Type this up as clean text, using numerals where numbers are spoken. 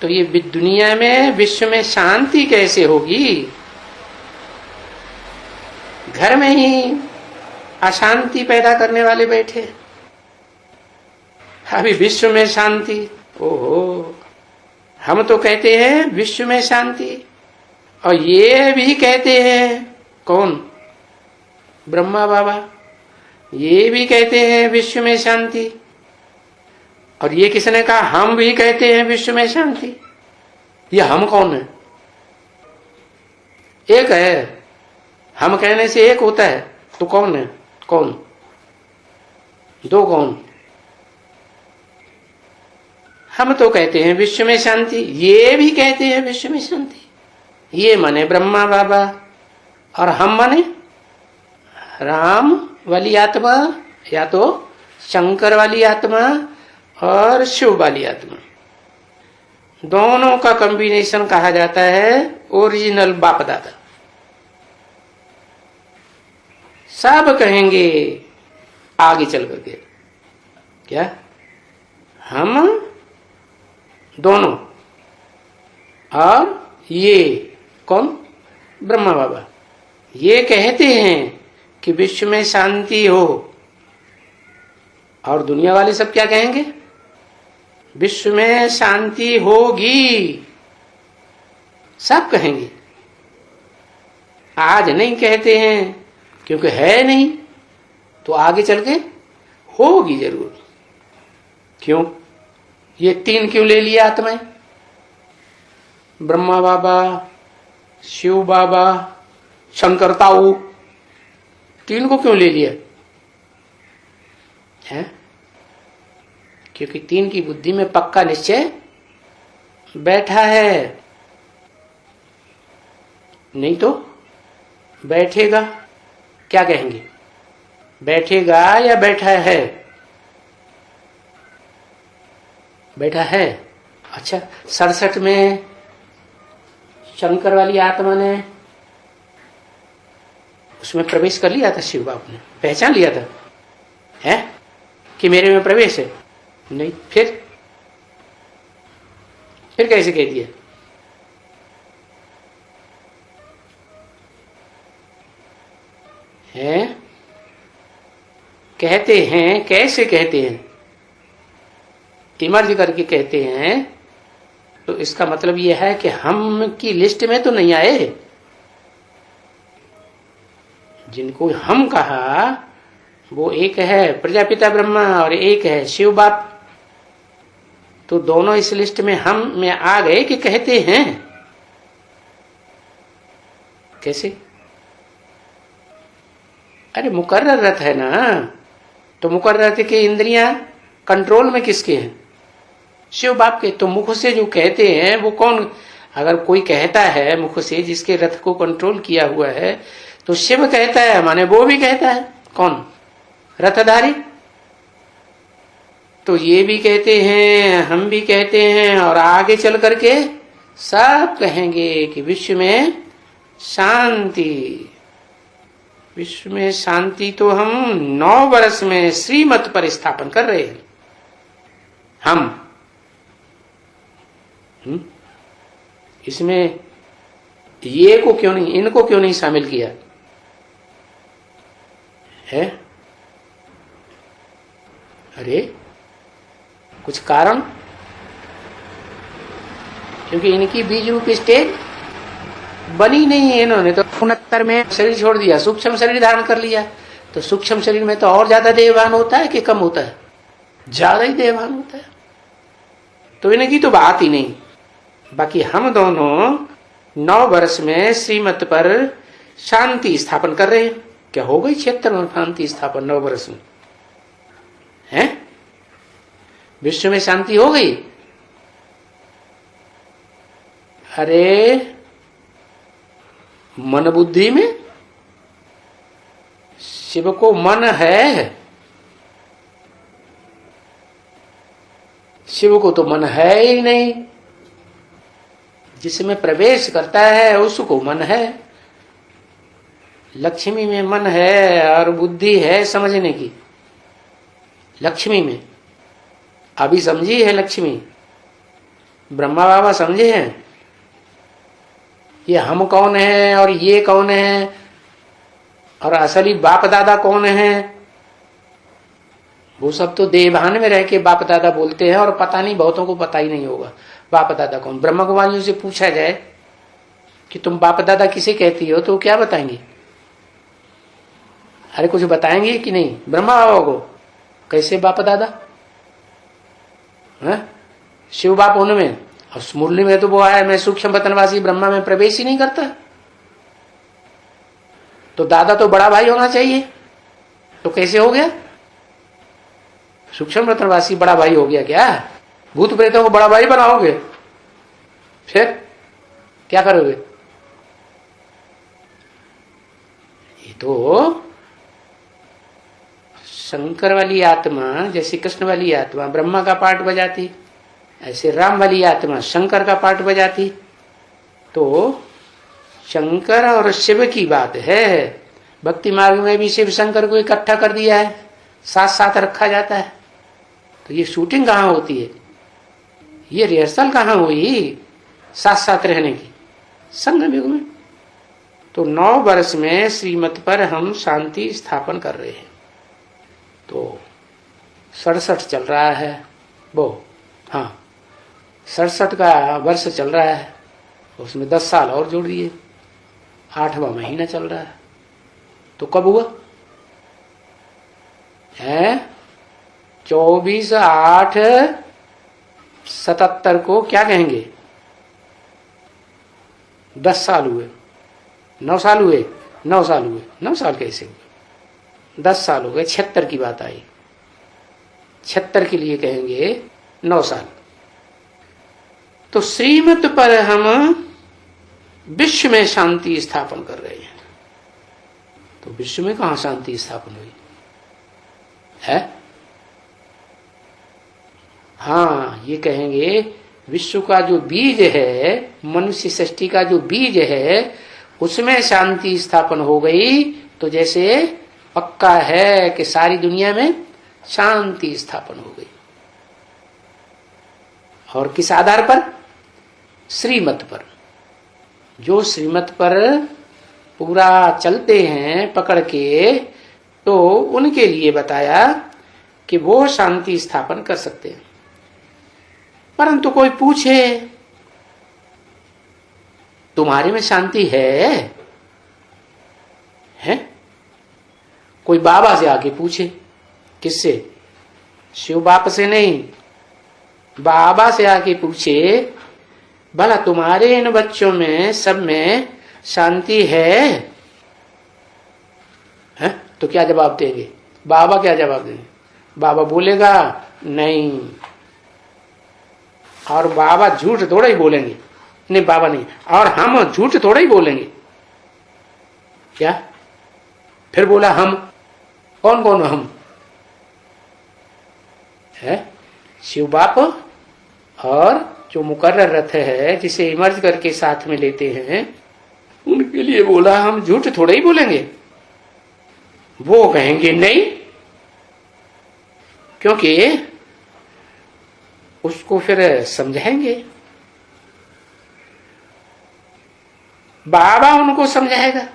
तो ये दुनिया में, विश्व में शांति कैसे होगी? घर में ही अशांति पैदा करने वाले बैठे। अभी विश्व में शांति, ओहो, हम तो कहते हैं विश्व में शांति, और ये भी कहते हैं, कौन? ब्रह्मा बाबा, ये भी कहते हैं विश्व में शांति। और ये किसने कहा? हम भी कहते हैं विश्व में शांति। ये हम कौन है? एक है। हम कहने से एक होता है, तो कौन है? कौन? दो कौन? हम तो कहते हैं विश्व में शांति, ये भी कहते हैं विश्व में शांति। ये माने ब्रह्मा बाबा, और हम माने राम वाली आत्मा, या तो शंकर वाली आत्मा और शिव वाली आत्मा। दोनों का कॉम्बिनेशन कहा जाता है ओरिजिनल बाप दादा। सब कहेंगे आगे चल करके, क्या हम दोनों, और ये कौन? ब्रह्मा बाबा, ये कहते हैं कि विश्व में शांति हो। और दुनिया वाले सब क्या कहेंगे? विश्व में शांति होगी, सब कहेंगे। आज नहीं कहते हैं क्योंकि है नहीं, तो आगे चल के होगी जरूर। क्यों? ये तीन क्यों ले लिया आत्माएं? ब्रह्मा बाबा, शिव बाबा, शंकर ताऊ, तीन को क्यों ले लिया है? क्योंकि तीन की बुद्धि में पक्का निश्चय बैठा है। नहीं तो बैठेगा, क्या कहेंगे? बैठेगा या बैठा है? बैठा है। अच्छा, 67 में शंकर वाली आत्मा ने उसमें प्रवेश कर लिया था। शिव बाबू ने पहचान लिया था है कि मेरे में प्रवेश है। नहीं, फिर कैसे कह दिया? है कहते हैं, कैसे कहते हैं? इमर्ज करके कहते हैं। तो इसका मतलब यह है कि हम की लिस्ट में तो नहीं आए। जिनको हम कहा वो एक है प्रजापिता ब्रह्मा और एक है शिव बाप। तो दोनों इस लिस्ट में हम में आ गए कि कहते हैं। कैसे? अरे मुकर्रर रथ है ना, तो मुकर्रर रथ के इंद्रियां कंट्रोल में किसके हैं? शिव बाप के। तो मुख से जो कहते हैं वो कौन? अगर कोई कहता है मुख से, जिसके रथ को कंट्रोल किया हुआ है, तो शिव कहता है, माने वो भी कहता है। कौन? रथधारी। तो ये भी कहते हैं, हम भी कहते हैं, और आगे चल करके सब कहेंगे कि विश्व में शांति। विश्व में शांति तो हम 9 वर्ष में श्रीमत पर स्थापन कर रहे हैं। हम इसमें ये को क्यों नहीं, इनको क्यों नहीं शामिल किया है? अरे कुछ कारण? क्योंकि इनकी बीज रूप स्टेज बनी नहीं है। इन्होंने तो 69 में शरीर छोड़ दिया, सूक्ष्म शरीर धारण कर लिया। तो सूक्ष्म शरीर में तो और ज्यादा देहवान होता है कि कम होता है? ज्यादा ही देहवान होता है। तो इनकी तो बात ही नहीं। बाकी हम दोनों 9 वर्ष में श्रीमत पर शांति स्थापन कर रहे हैं। क्या हो गई 76 में शांति स्थापन 9 वर्ष में? है विश्व में शांति हो गई। अरे मन बुद्धि में शिव को मन है, शिव को तो मन है ही नहीं। जिसमें प्रवेश करता है उसको मन है। लक्ष्मी में मन है और बुद्धि है समझने की। लक्ष्मी में अभी समझी है लक्ष्मी, ब्रह्मा बाबा समझे हैं ये हम कौन है और ये कौन है और असली बाप दादा कौन है? वो सब तो देवभान में रह के बाप दादा बोलते हैं और पता नहीं, बहुतों को पता ही नहीं होगा बाप दादा कौन। ब्रह्मा कुमारियों से पूछा जाए कि तुम बाप दादा किसे कहती हो तो क्या बताएंगे? अरे कुछ बताएंगे कि नहीं ब्रह्मा बाबा को? कैसे बाप दादा? शिव बाप उनमें और मुरली में तो वो आया मैं सूक्ष्म वतनवासी ब्रह्मा में प्रवेश ही नहीं करता। तो दादा तो बड़ा भाई होना चाहिए, तो कैसे हो गया? सूक्ष्म वतनवासी बड़ा भाई हो गया क्या? भूत प्रेतों को बड़ा भाई बनाओगे फिर क्या करोगे? ये तो शंकर वाली आत्मा जैसे कृष्ण वाली आत्मा ब्रह्मा का पार्ट बजाती, ऐसे राम वाली आत्मा शंकर का पार्ट बजाती। तो शंकर और शिव की बात है। भक्ति मार्ग में भी शिव शंकर को इकट्ठा कर दिया है, साथ साथ रखा जाता है। तो ये शूटिंग कहाँ होती है? ये रिहर्सल कहाँ हुई साथ साथ रहने की? संगम युग में। तो 9 वर्ष में श्रीमत पर हम शांति स्थापन कर रहे हैं। तो 67 चल रहा है वो, हाँ 67 का वर्ष चल रहा है, उसमें 10 साल और जोड़ दिए, 8वां महीना चल रहा है। तो कब हुआ है? 24/8/77 को क्या कहेंगे? 10 साल हुए, 9 साल हुए, 9 साल हुए, 9 साल कैसे हुए? 10 साल हो गए, 76 की बात आई, 76 के लिए कहेंगे 9 साल। तो श्रीमत पर हम विश्व में शांति स्थापन कर रहे हैं। तो विश्व में कहां शांति स्थापन हुई है? हाँ ये कहेंगे विश्व का जो बीज है, मनुष्य सृष्टि का जो बीज है, उसमें शांति स्थापन हो गई। तो जैसे पक्का है कि सारी दुनिया में शांति स्थापन हो गई। और किस आधार पर? श्रीमत पर। जो श्रीमत पर पूरा चलते हैं पकड़ के, तो उनके लिए बताया कि वो शांति स्थापन कर सकते हैं। परंतु कोई पूछे तुम्हारे में शांति है? कोई बाबा से आके पूछे, किससे? शिव बाप से नहीं, बाबा से आके पूछे भला तुम्हारे इन बच्चों में सब में शांति है? तो क्या जवाब देंगे? बाबा क्या जवाब देंगे? बाबा बोलेगा नहीं। और बाबा झूठ थोड़ा ही बोलेंगे, नहीं बाबा नहीं, और हम झूठ थोड़ा ही बोलेंगे। क्या? फिर बोला हम, कौन कौन हम है? शिव बाप और जो मुकर्रर रथ है जिसे इमर्ज करके साथ में लेते हैं, उनके लिए बोला हम झूठ थोड़ा ही बोलेंगे। वो कहेंगे नहीं, क्योंकि उसको फिर समझाएंगे, बाबा उनको समझाएगा।